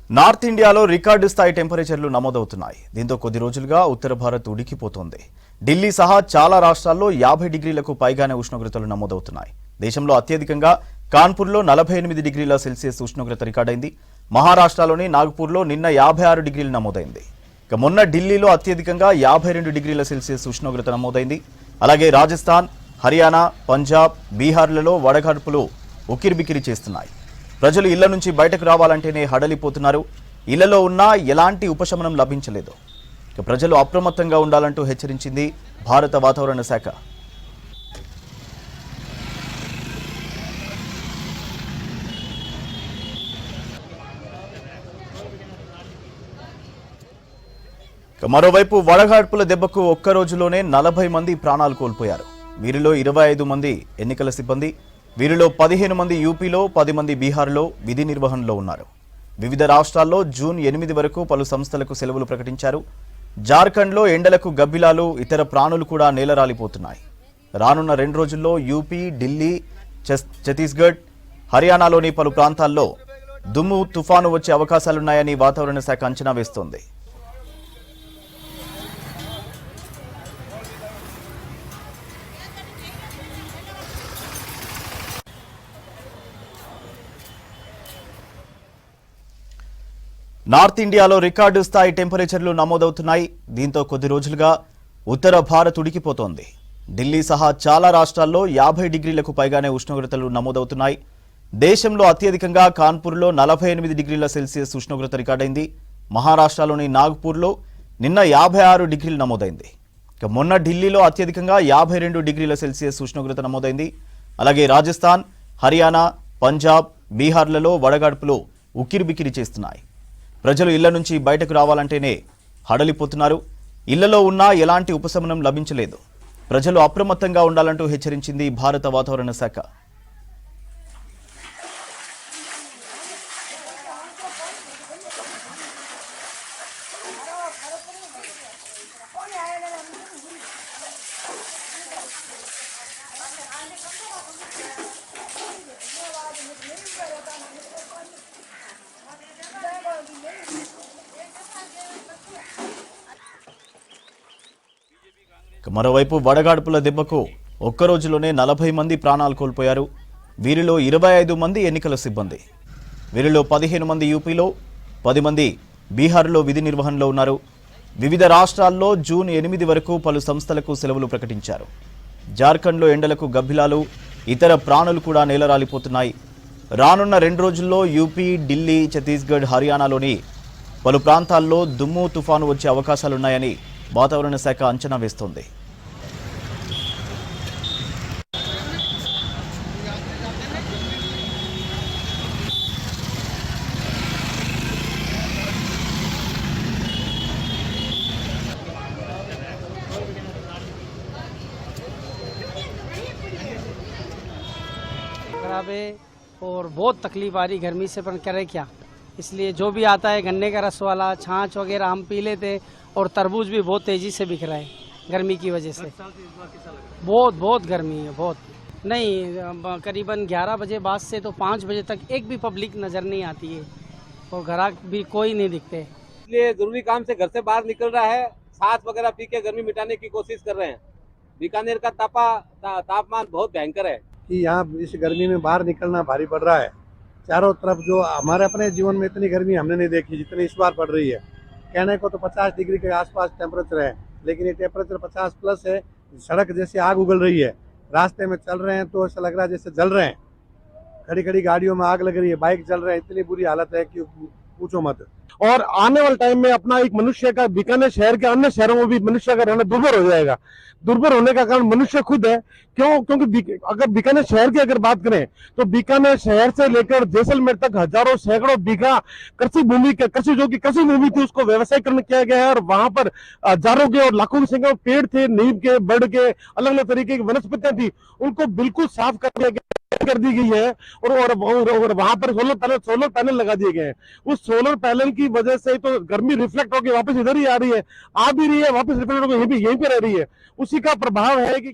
North ఇండియాలో record స్థాయి టెంపరేచర్లు నమోదవుతున్నాయి. దీంతో కొద్ది రోజులుగా ఉత్తర భారత్ ఉడికిపోతోంది. ఢిల్లీ సహా చాలా రాష్ట్రాల్లో 50 డిగ్రీలకు పైగానే ఉష్ణోగ్రతలు నమోదవుతున్నాయి. దేశంలో అత్యధికంగా కాన్పూర్లో 48 డిగ్రీల సెల్సియస్ ఉష్ణోగ్రత రికార్డైంది. మహారాష్ట్రలోని నాగ్పూర్లో నిన్న 56 డిగ్రీలు నమోదైంది. ఇక మొన్న ఢిల్లీలో అత్యధికంగా 52 డిగ్రీల సెల్సియస్ ఉష్ణోగ్రత నమోదైంది. అలాగే రాజస్థాన్, హర్యానా, పంజాబ్, బీహార్లలో వడగాడ్పులు ఉక్కిరిబిక్కిరి చేస్తున్నాయి. ప్రజలు ఇళ్ల నుంచి బయటకు రావాలంటేనే హడలిపోతున్నారు. ఇళ్లలో ఉన్నా ఎలాంటి ఉపశమనం లభించలేదు. ఇక ప్రజలు అప్రమత్తంగా ఉండాలంటూ హెచ్చరించింది భారత వాతావరణ శాఖ. మరోవైపు వడగాడ్పుల దెబ్బకు ఒక్క రోజులోనే 40 మంది ప్రాణాలు కోల్పోయారు. వీరిలో 25 మంది ఎన్నికల సిబ్బంది, వీరిలో 15 మంది యూపీలో, 10 మంది బీహార్లో విధి నిర్వహణలో ఉన్నారు. వివిధ రాష్ట్రాల్లో జూన్ 8 వరకు పలు సంస్థలకు సెలవులు ప్రకటించారు. జార్ఖండ్లో ఎండలకు గబ్బిలాలు, ఇతర ప్రాణులు కూడా నేలరాలిపోతున్నాయి. రానున్న 2 రోజుల్లో యూపీ, ఢిల్లీ, ఛత్తీస్గఢ్, హర్యానాలోని పలు ప్రాంతాల్లో దుమ్ము తుఫాను వచ్చే అవకాశాలున్నాయని వాతావరణ శాఖ అంచనా వేస్తోంది. నార్త్ ఇండియాలో రికార్డు స్థాయి టెంపరేచర్లు నమోదవుతున్నాయి. దీంతో కొద్ది రోజులుగా ఉత్తర భారత్ ఉడికిపోతోంది. ఢిల్లీ సహా చాలా రాష్ట్రాల్లో 50 డిగ్రీలకు పైగానే ఉష్ణోగ్రతలు నమోదవుతున్నాయి. దేశంలో అత్యధికంగా కాన్పూర్లో 48 డిగ్రీల సెల్సియస్ ఉష్ణోగ్రత రికార్డైంది. మహారాష్ట్రలోని నాగ్పూర్లో నిన్న 56 డిగ్రీలు నమోదైంది. ఇక మొన్న ఢిల్లీలో అత్యధికంగా 52 డిగ్రీల సెల్సియస్ ఉష్ణోగ్రత నమోదైంది. అలాగే రాజస్థాన్, హర్యానా, పంజాబ్, బీహార్లలో వడగాడ్పులు ఉక్కిరిబిక్కిరి చేస్తున్నాయి. ప్రజలు ఇళ్ల నుంచి బయటకు రావాలంటేనే హడలిపోతున్నారు. ఇళ్లలో ఉన్నా ఎలాంటి ఉపశమనం లభించలేదు. ప్రజలు అప్రమత్తంగా ఉండాలంటూ హెచ్చరించింది భారత వాతావరణ శాఖ. మరోవైపు వడగాడ్పుల దెబ్బకు ఒక్క రోజులోనే 40 మంది ప్రాణాలు కోల్పోయారు. వీరిలో 25 మంది ఎన్నికల సిబ్బంది, వీరిలో 15 మంది యూపీలో, 10 మంది బీహార్లో విధి నిర్వహణలో ఉన్నారు. వివిధ రాష్ట్రాల్లో జూన్ 8 వరకు పలు సంస్థలకు సెలవులు ప్రకటించారు. జార్ఖండ్లో ఎండలకు గబ్బిలాలు, ఇతర ప్రాణులు కూడా నేలరాలిపోతున్నాయి. రానున్న 2 రోజుల్లో యూపీ, ఢిల్లీ, ఛత్తీస్గఢ్, హర్యానాలోని పలు ప్రాంతాల్లో దుమ్ము తుఫాను వచ్చే అవకాశాలున్నాయని వాతావరణ శాఖ అంచనా వేస్తోంది. खराब है और बहुत तकलीफ आ रही गर्मी से, पर करे क्या। इसलिए जो भी आता है गन्ने का रस वाला छाछ वगैरह हम पी लेते हैं, और तरबूज भी बहुत तेज़ी से बिक रहा है गर्मी की वजह से। बहुत गर्मी है, बहुत नहीं। करीबन 11 बजे बाद से तो 5 बजे तक एक भी पब्लिक नज़र नहीं आती है, और ग्राहक भी कोई नहीं दिखते। इसलिए जरूरी काम से घर से बाहर निकल रहा है, छाछ वगैरह पी के गर्मी मिटाने की कोशिश कर रहे हैं। बीकानेर का तापमान बहुत भयंकर है कि यहाँ इस गर्मी में बाहर निकलना भारी पड़ रहा है। चारों तरफ जो हमारे अपने जीवन में इतनी गर्मी हमने नहीं देखी जितनी इस बार पड़ रही है। कहने को तो 50 डिग्री के आसपास टेम्परेचर है, लेकिन ये टेम्परेचर 50 प्लस है। सड़क जैसे आग उगल रही है, रास्ते में चल रहे हैं तो ऐसा लग रहा है जैसे जल रहे हैं। खड़ी खड़ी गाड़ियों में आग लग रही है, बाइक जल रहे हैं, इतनी बुरी हालत है कि पूछो मत। और आने वाले टाइम में अपना एक मनुष्य का बीकानेर शहर के अन्य शहरों में भी मनुष्य का रहना दुर्भर हो जाएगा। दुर्भर होने का कारण मनुष्य खुद है। क्योंकि अगर बीकानेर शहर की अगर बात करें तो बीकानेर शहर से लेकर जैसलमेर तक हजारों सैकड़ों बीघा कृषि भूमि जो कि कृषि भूमि थी उसको व्यवसायीकरण किया गया है, और वहां पर हजारों के और लाखों की संख्या में पेड़ थे, नीम के, बड़ के, अलग अलग तरीके की वनस्पतियां थी, उनको बिल्कुल साफ कर दिया गया कर दी गई है। और वहां पर सोलर पैनल लगा दिए गए हैं। उस सोलर पैनल की वजह से तो गर्मी रिफ्लेक्ट होकर वापस इधर ही आ रही है, आ भी रही है, वापस रिफ्लेक्ट होकर यहीं पे रह रही है। उसी का प्रभाव है कि